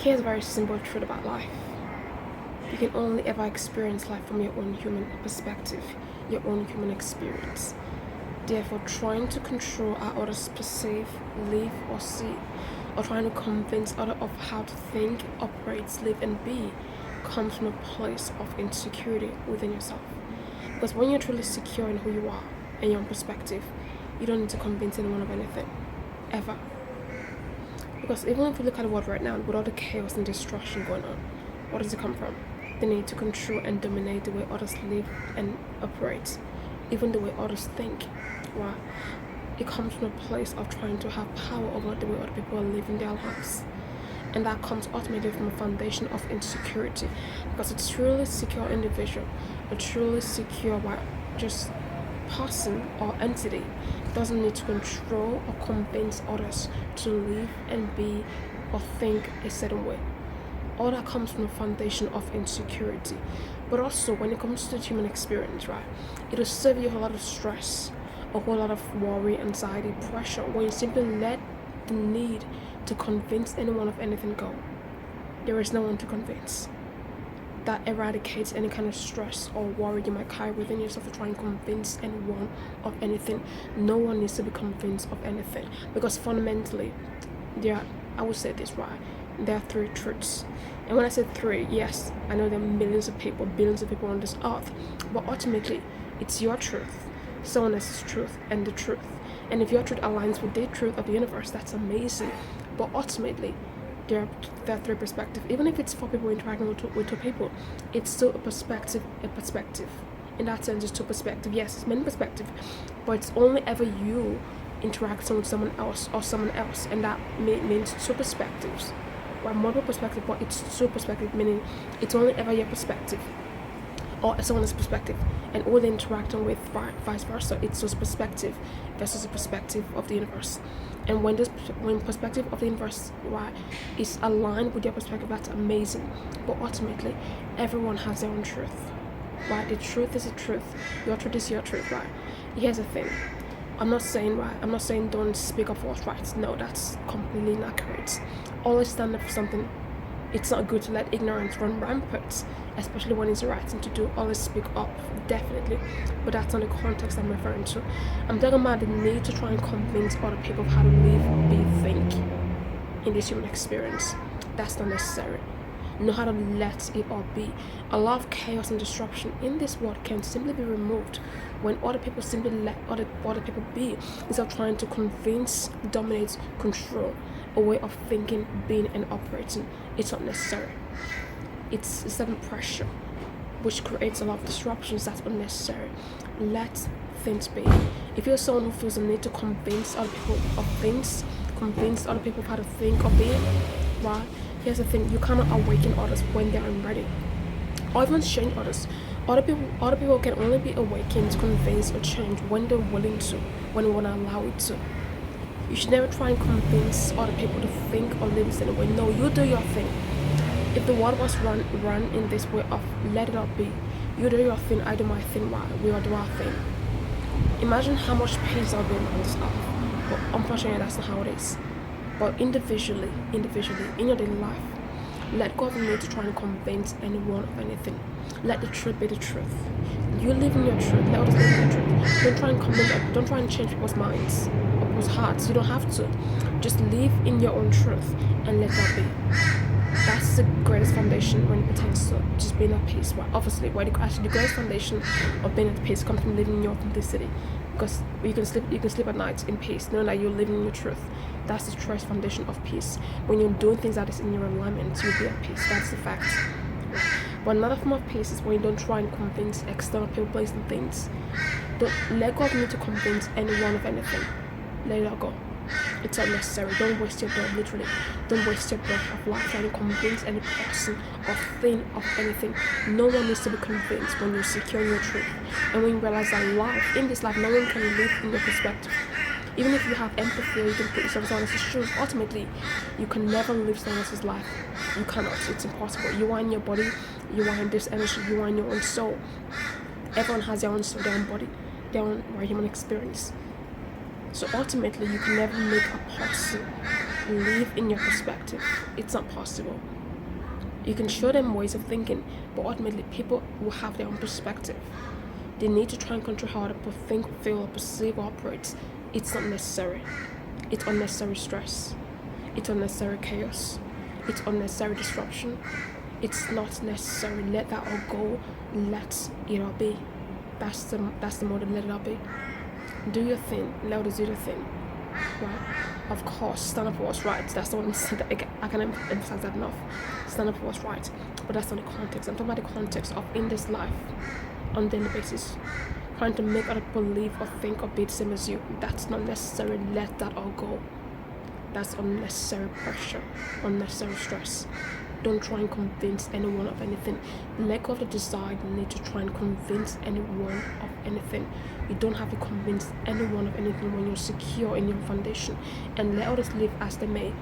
Here's a very simple truth about life. You can only ever experience life from your own human perspective, your own human experience. Therefore, trying to control how others perceive, live, or see, or trying to convince others of how to think, operate, live, and be comes from a place of insecurity within yourself. Because when you're truly secure in who you are and your own perspective, you don't need to convince anyone of anything, ever. Because even if you look at the world right now, with all the chaos and destruction going on, what does it come from? The need to control and dominate the way others live and operate, even the way others think. Why? It comes from a place of trying to have power over the way other people are living their lives. And that comes ultimately from a foundation of insecurity. Because a truly secure individual, a truly secure just person or entity doesn't need to control or convince others to live and be or think a certain way. All that comes from a foundation of insecurity. But also when it comes to the human experience, right, it'll save you a lot of stress, a whole lot of worry, anxiety, pressure when you simply let the need to convince anyone of anything go. There is no one to convince. That eradicates any kind of stress or worry you might carry within yourself to try and convince anyone of anything. No one needs to be convinced of anything, because fundamentally I would say this, right, there are three truths. And when I say three, yes, I know there are millions of people, billions of people on this earth, but ultimately it's your truth, someone else's truth, and the truth. And if your truth aligns with the truth of the universe, that's amazing. But ultimately there are three perspectives. Even if it's four people interacting with two people, it's still a perspective. In that sense, it's two perspectives. Yes, it's many perspectives, but it's only ever you interacting with someone else or someone else, and that means two perspectives. Or multiple perspective, but it's two perspective, meaning it's only ever your perspective or someone's perspective, and all the interacting with vice versa, it's just perspective versus the perspective of the universe. And when perspective of the universe, right, is aligned with your perspective, that's amazing. But ultimately, everyone has their own truth, right? The truth is the truth. Your truth is your truth, right? Here's the thing. I'm not saying don't speak up for what's right. No, that's completely inaccurate. Always stand up for something. It's not good to let ignorance run rampant, especially when it's the right thing to do. Always speak up, definitely. But that's not the context I'm referring to. I'm talking about the need to try and convince other people of how to live, be, think in this human experience. That's not necessary. Know how to let it all be. A lot of chaos and disruption in this world can simply be removed when other people simply let other people be, instead of trying to convince, dominate, control a way of thinking, being, and operating. It's not necessary. It's a sudden pressure which creates a lot of disruptions that's unnecessary. Let things be. If you're someone who feels the need to convince other people of things, convince other people of how to think or be, right? Here's the thing, you cannot awaken others when they aren't ready, or even change others. Other people can only be awakened, convinced, or changed when they're willing to, when we want to allow it to. You should never try and convince other people to think or live in a certain way. No, you do your thing. If the world was run in this way of let it all be, you do your thing, I do my thing, we all do our thing. Imagine how much peace there will be on this earth. But unfortunately, that's not how it is. But individually, in your daily life, let go of the need to try and convince anyone of anything. Let the truth be the truth. You live in your truth. Let others live in your truth. Don't try and change people's minds or people's hearts. You don't have to. Just live in your own truth and let that be. That's the greatest foundation when it pertains to just being at peace. Well, obviously, the greatest foundation of being at peace comes from living in your authenticity. Because you can sleep at night in peace, knowing that you're living in your truth. That's the truest foundation of peace. When you're doing things that is in your alignment, you'll be at peace. That's the fact. But another form of peace is when you don't try and convince external people, places, and things. Don't let go of need to convince anyone of anything. Let it all go. It's unnecessary. Don't waste your breath, literally. Don't waste your breath of life trying to convince any person or thing of anything. No one needs to be convinced when you're secure in your truth. And when you realize that in this life, no one can live in your perspective. Even if you have empathy or you can put yourself in someone else's shoes, ultimately, you can never live someone else's life. You cannot. It's impossible. You are in your body. You are in this energy. You are in your own soul. Everyone has their own soul, their own body, their own human experience. So ultimately, you can never make a person live in your perspective. It's not possible. You can show them ways of thinking, but ultimately people will have their own perspective. They need to try and control how other people think, feel, or perceive, or operate. It's not necessary. It's unnecessary stress. It's unnecessary chaos. It's unnecessary disruption. It's not necessary. Let that all go. Let it all be. That's the motto. Let it all be. Do your thing. Let others do their thing. Right? Of course, stand up for what's right. That's the one that I can emphasize that enough. Stand up for what's right. But that's not the context. I'm talking about the context of in this life, on a daily basis, trying to make other people believe or think or be the same as you. That's not necessary. Let that all go. That's unnecessary pressure, unnecessary stress. Don't try and convince anyone of anything. Let go of the desire you need to try and convince anyone of anything. You don't have to convince anyone of anything when you're secure in your foundation, and let others live as they may.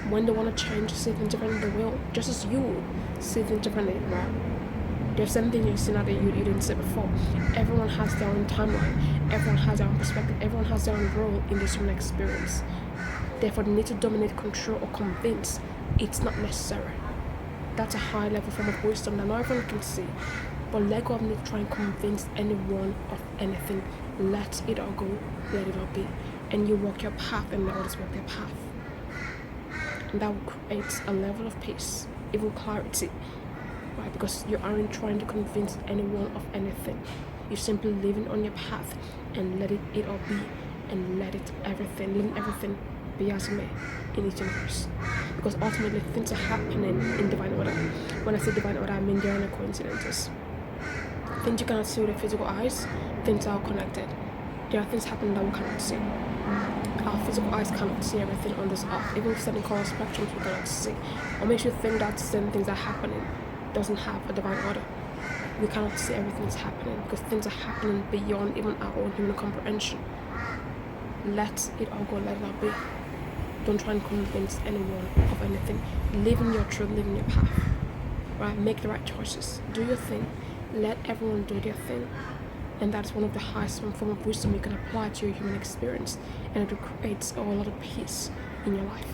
When they want to change, see things differently, they will. Just as you will see things differently, right? There's something you see now that you didn't see before. Everyone has their own timeline. Everyone has their own perspective. Everyone has their own role in this human experience. Therefore, the need to dominate, control, or convince, it's not necessary. That's a high level form of wisdom that not everyone can see. But let go of need to try and convince anyone of anything. Let it all go. Let it all be. And you walk your path and let others walk their path. And that will create a level of peace, even clarity. Right? Because you aren't trying to convince anyone of anything. You're simply living on your path and let it all be. And let everything be as it may in each universe. Because ultimately things are happening in divine order. When I say divine order, I mean there are no coincidences. Things you cannot see with your physical eyes, things are connected. There are things happening that we cannot see. Our physical eyes cannot see everything on this earth. Even certain color spectrums we cannot see. What makes you think that certain things are happening doesn't have a divine order? We cannot see everything that's happening because things are happening beyond even our own human comprehension. Let it all go, let it all be. Don't try and convince anyone of anything. Live in your truth, live in your path. Right? Make the right choices. Do your thing. Let everyone do their thing. And that's one of the highest form of wisdom you can apply to your human experience. And it will create a lot of peace in your life.